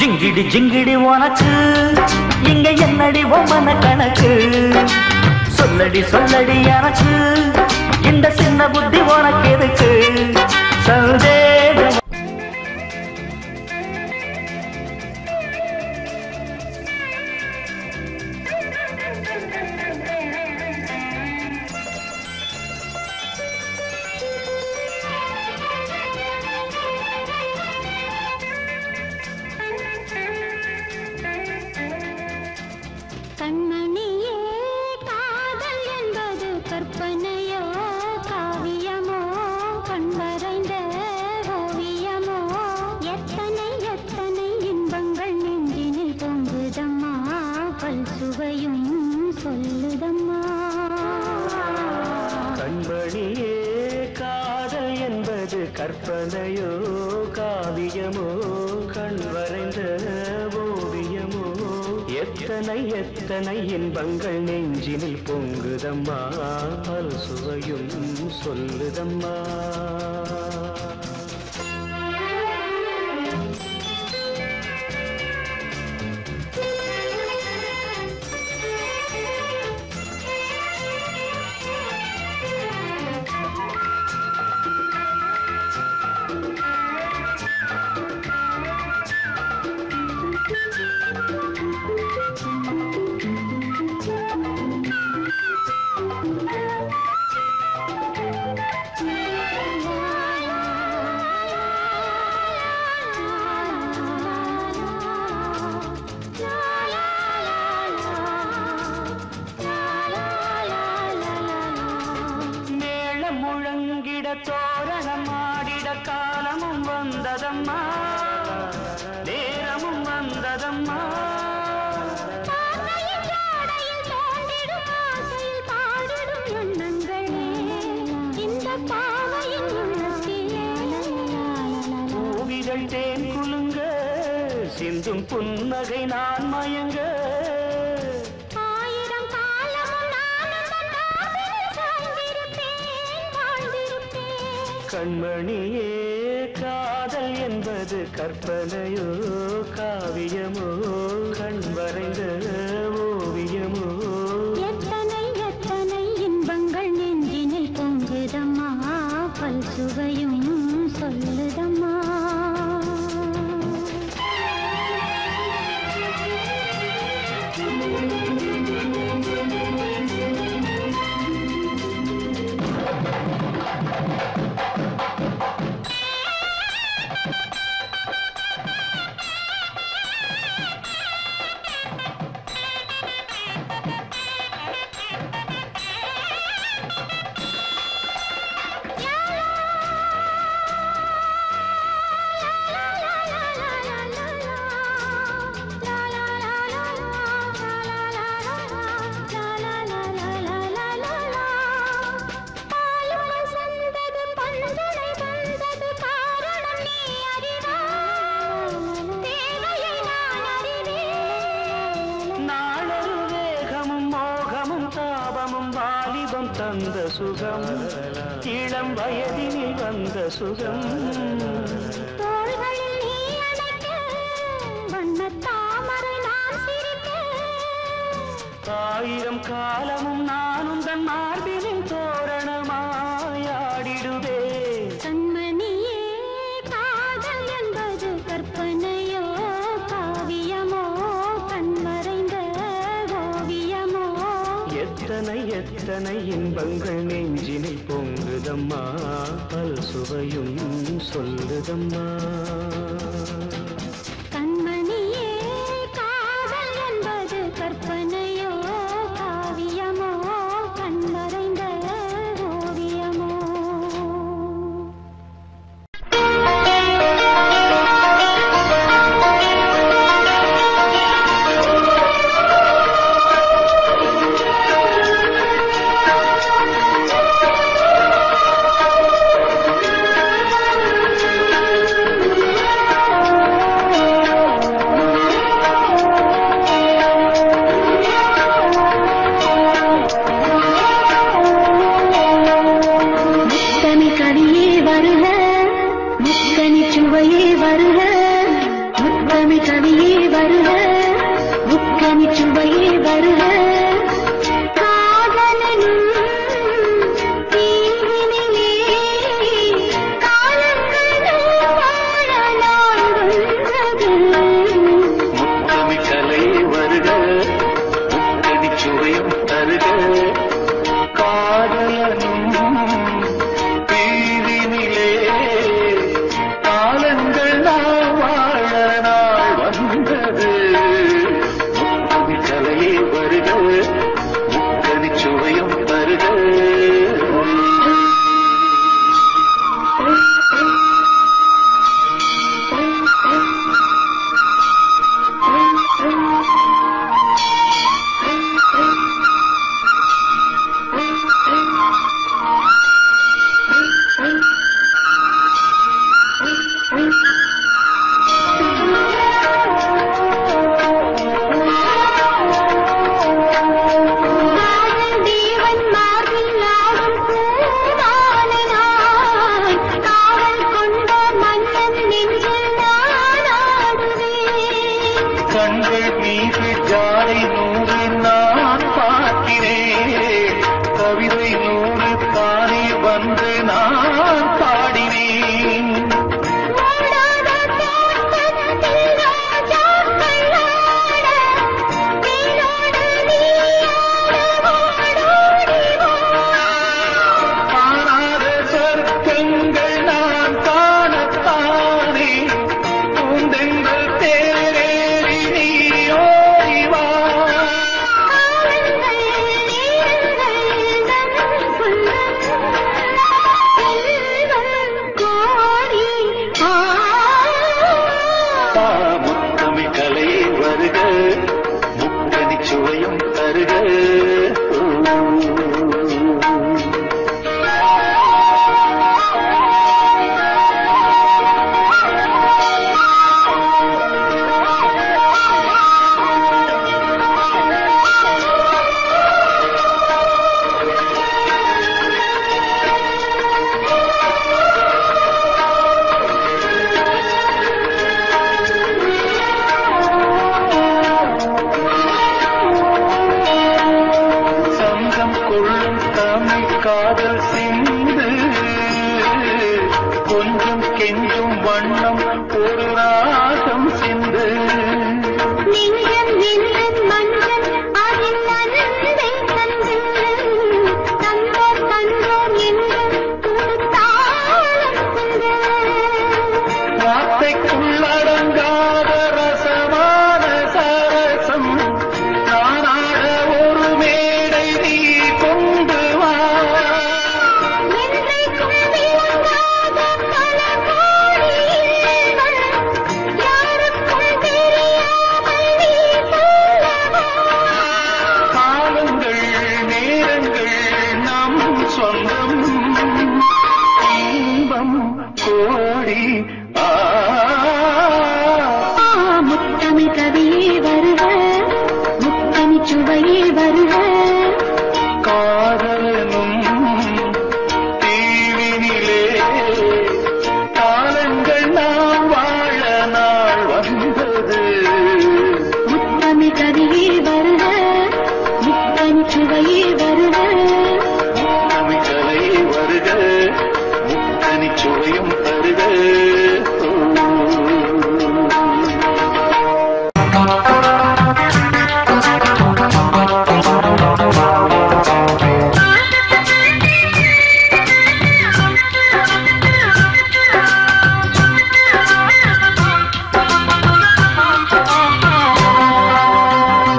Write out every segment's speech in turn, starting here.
ஜிங்கிடி ஜிங்கிடி உனக்கு இங்க என்னடி ஒம்மன கணக்கு சொல்லடி சொல்லடி எனக்கு இந்த சின்ன புத்தி உனக்கு எதுக்கு சந்தேகம் கற்பனையோ காவியமோ கண் வரைந்த ஓவியமோ எத்தனை எத்தனை இன்பங்கள் நெஞ்சினில் பொங்குதம்மா பல் சுவையும் சொல்லுதம்மா தோரணம் ஆடிட காலமும் வந்ததம்மா நேரமும் வந்ததம்மா பூவிகள் தேன் குலுங்க சிந்தும் புன்னகை நான் மயங்க கண்மணியே காதல் என்பது கற்பனையோ காவியமோ கண் வரைந்த ஓவியமோ எத்தனை எத்தனை இன்பங்கள் நெஞ்சினில் பொங்குதம்மா பல் சுவையும் சொல்லுதம்மா தந்த சுகம் இளம் வயதினில் வந்த சுகம் தோள்களில் நீ அணைக்க வண்ண தாமரை நான் சிரிக்க ஆயிரம் காலமும் நானும் தன் மார்பினின் தோரணமாயாடிடுவே கண்மணியே காதல் என்பது கற்பனையோ காவியமோ கண் மறைந்த ஓவியமோ எத்தனை எத்தனை இன்பங்கள் நெஞ்சினில் பொங்குதம்மா பல் சுவையும் சொல்லுதம்மா கண்மணியே காதல் என்பது கற்பனையோ காவியமோ கண் மறைந்த ஓவியமோ கவியே வருக முக்கனி சுவையே வருக காதலனும் தீவினிலே காலங்களும் வாழ நாள் வந்தது முத்தமி கலையே வருக முக்கனி சுவையும் தருக காதலனும் தீவினிலே காலங்கள் நாம் வாழ நாள் வந்தது முத்தமி கலையே வருக முக்கனி சுவையும் தருக கண்கள் மீது ஜாலை நூறு நான் பார்க்கிறேன் கவிதை நூறு தானே வந்து நான் பாடினேன் காணாத சொர்க்கங்கள் நான் காணத்தானே பூந்தெங்கள் தேரேறி நீ ஓடிவா முத்தமி கலையே வருக முக்கனி சுவையும் தருக சங்கம் கொள்ளும் தமிழ் காதல் சிந்து கொஞ்சம் கெஞ்சும் வண்ணம் ஒரு ராகம் சிந்து நெஞ்சம் என்னும் மஞ்சள் அதில் நன்மை தந்து தந்தோர் தந்தோர் என்று கொடுத்தாலும் சிந்து வார்த்தைக்குள்ளடங்காத ரசமான சரசம் நானாட ஒரு மேடை நீ கொண்டு வா என்றைக்கும் விளங்காத பல கோடி இன்பம் யாருக்கும் தெரியாமல் நீ சொல்லவா காலங்கள் நேரங்கள் நம் சொந்தம் இன்பம் கோடி முத்தமி கவியே வருக முத்தமி சுவையே வருக காதலனும் தீவினிலே காலங்கள் நாம் வாழ நாள் வந்தது முத்தமி கவியே வருக முத்தமி சுவையே வருக முத்தமி கலையே வருக முக்கனி சுவையும் தருக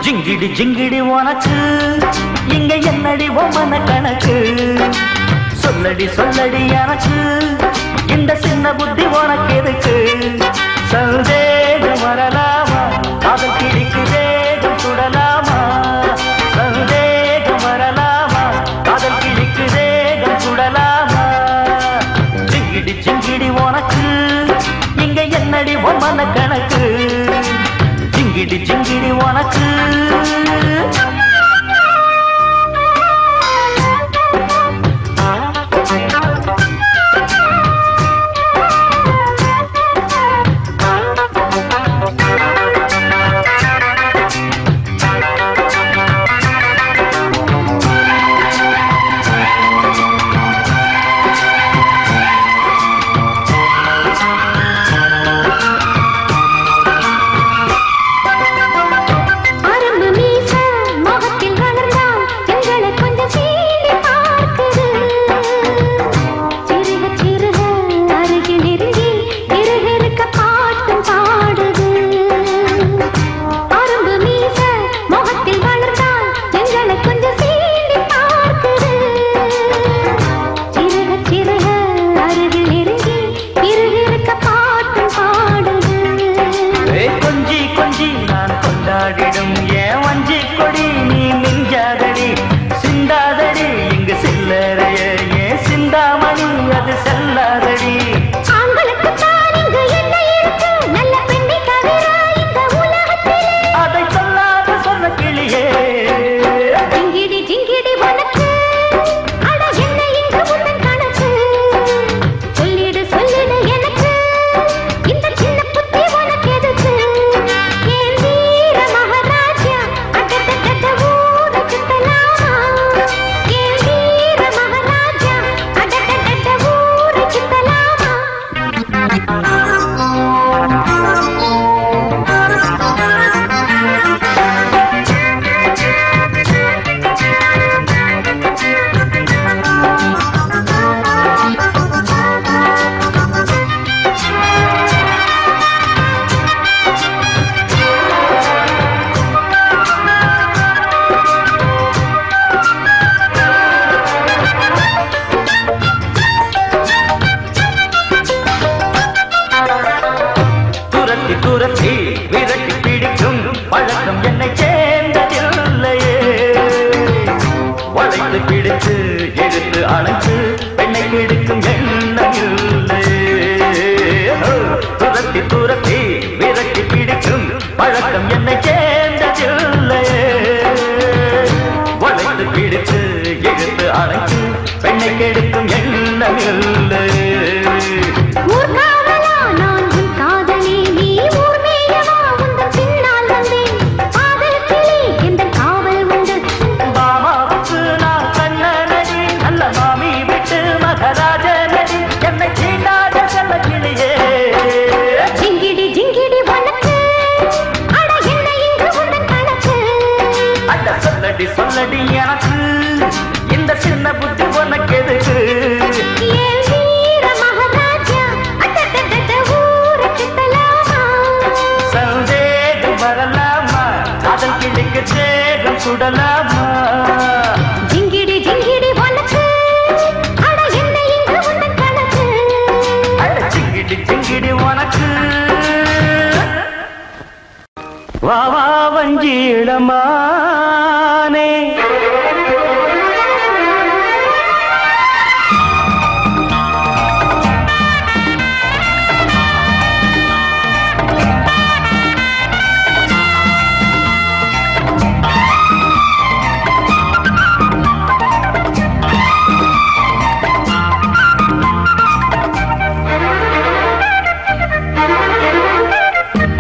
ஜிங்கிடி ஜிங்கிடி உனக்கு இங்க என்னடி ஒம்மன கணக்கு சொல்லடி சொல்லடி எனக்கு இந்த சின்ன புத்தி உனக்கு எதுக்கு சந்தேகம் வரலாமா காதல் கிழிக்கு வேகம் சுடலாமா சந்தேகம் வரலாமா காதல் கிழிக்கு வேகம் சுடலாமா ஜிங்கிடி ஜிங்கிடி உனக்கு இங்க என்னடி ஒம்மன கணக்கு ஜிங்கிடி ஜிங்கிடி உனக்கு கொஞ்சி கொஞ்சி நான் கொண்டாடிடும் ஏன் வஞ்சி கொடி நீ மிஞ்சாதடி சிந்தாதடி இங்கு சில்லறைய ஏன் சிந்தாமணி அது செல்லாதடி அதை சொல்லாத சொன்ன கிளியே ஜிங்கிடி ஜிங்கிடி உனக்கு அட என்ன இங்கு உந்தன் கணக்கு சொல்லிடு சொல்லிடு எனக்கு இந்த சின்ன புத்தி உனக்கு எதுக்கு ஏன் வீர மகாராஜா அடடடட ஊரை சுத்தலாமா ஏன் வீர மகாராஜா அடடடட ஊரை சுத்தலாமா துரத்தி துரத்தி விரட்டி பிடிக்கும் பழக்கம் என்னை சேர்ந்ததில்லையே வளைத்து பிடித்து எடுத்து அணைத்து பெண்ணை பிடிக்கும் எண்ணம் இல்லையே துரத்தி துரத்தி விரட்டி பிடிக்கும் பழக்கம் என்னை சேர்ந்ததில்லையே வளைத்து பிடித்து எடுத்து அணைத்து பெண்ணை கெடுக்கும் எண்ணம் இல்லையே ஊர்காவலா நான் உன் காதலி நீ ஊர் மேயவா உந்தன் பின்னால் வந்தேன் காதல் கிளி எந்தன் காவல் உண்டு மாமாவுக்கு நான் கண்ணனடி நல்ல மாமி விட்டு மகராஜனடி என்னை சீண்டாத செல்ல கிளியே ஜிங்கிடி ஜிங்கிடி உனக்கு அட என்ன இங்கு உந்தன் கணக்கு அட சொல்லடி சொல்லடி எனக்கு இந்த சின்ன புத்தி உனக்கு எதுக்கு ஏன் வீர மகாராஜா அடடடட ஊரை சுத்தலாமா சந்தேகம் வரலாமா காதல் கிளிக்கு தேகம் சுடலாமா ஜிங்கிடி ஜிங்கிடி உனக்கு அட என்ன இங்கு உந்தன் கணக்கு அட சிங்கிடி சிங்கிடி உனக்கு வா வா வஞ்சிடமானே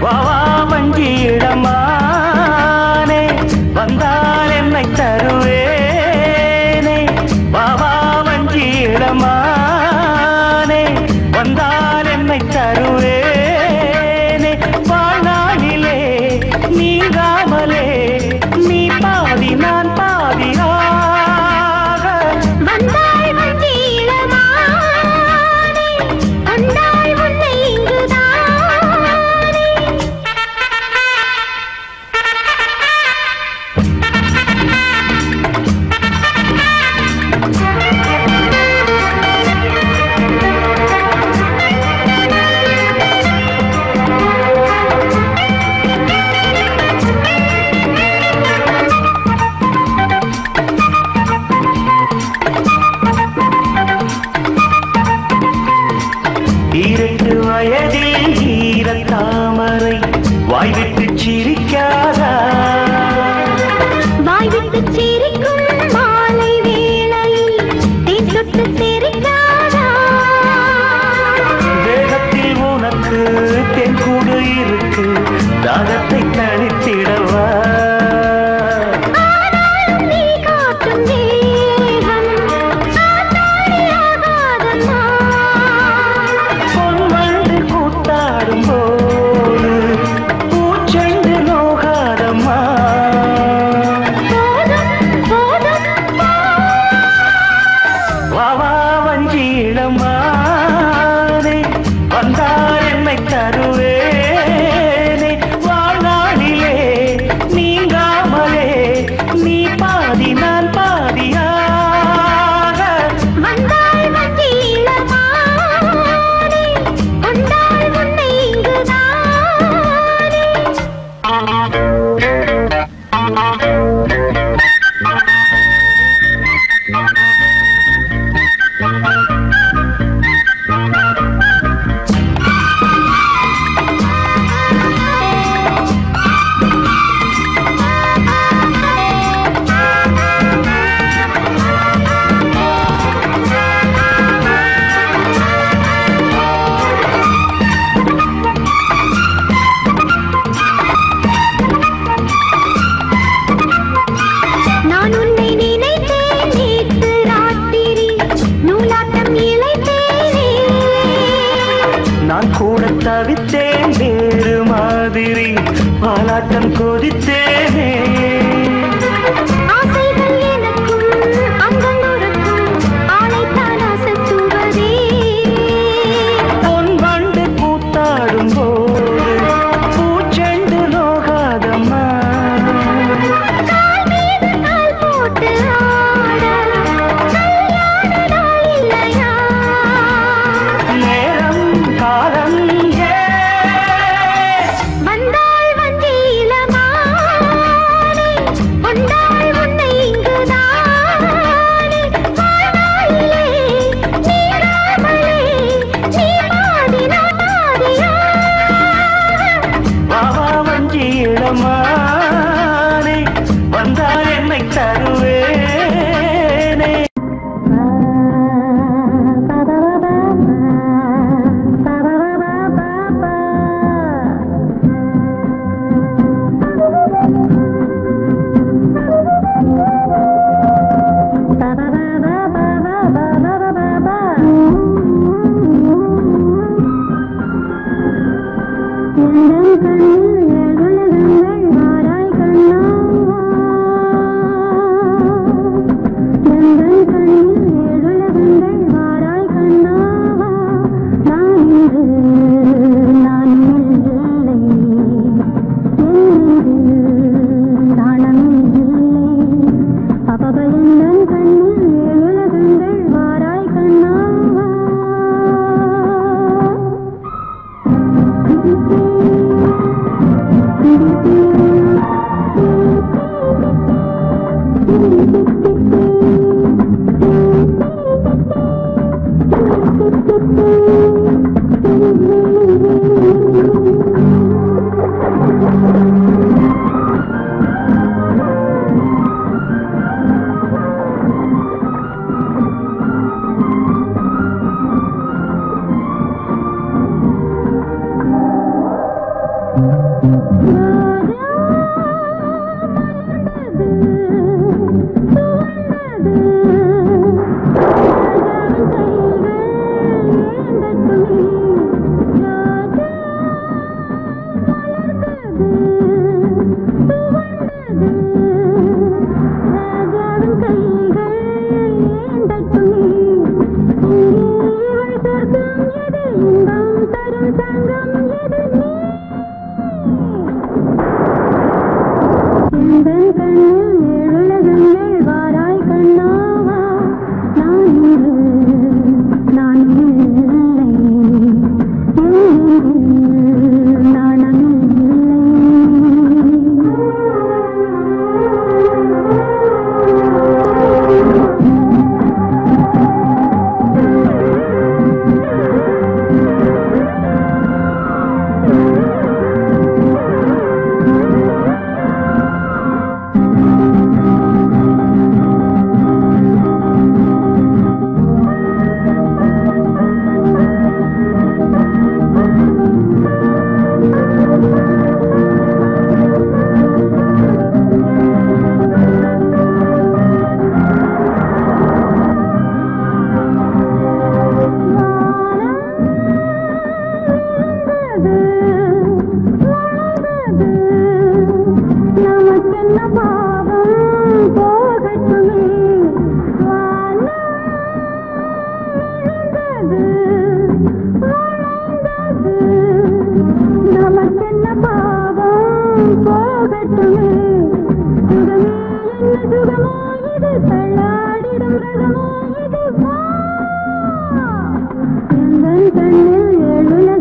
வா வா வஞ்சிடமானே வந்தால் என்னை தருவேனே வா வா வஞ்சிடமானே வந்தால் என்னை தருவேனே வாழ்நாளிலே நீங்காமலே நீ பாதி நான் பாதியாக வந்தாய் வஞ்சிடமானே வந்தாய் உன்னை இங்குதானே ஈரட்டு வயதில் ஈரத் தாமரை வாய்விட்டு சிரிக்காதா வாய் விட்டு சிரிக்கும் மாலை வேளையில் தேன் சொட்டு தெரிக்காதா வேகத்தில் உனக்கு தென்கூடு இருக்கு தாகத்தை தணித்திடவா ஆனாலும் நீ காட்டும் தேகம் ஆத்தாடியாகாதம்மா பொன்வண்டு கூத்தாடும் போது பூச்செண்டு நோகாதம்மா போதும் போதும் வா வா வஞ்சிடமானே வந்தால் என்னை தருவேனே வாழ்நாளிலே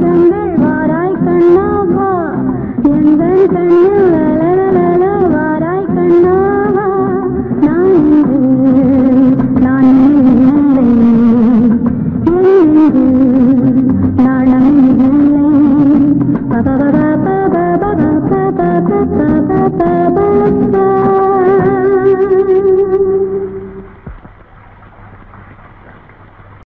கண்ணில் வாராய் கண்ணாவா எங்கள் கண்ணில் பாப்பா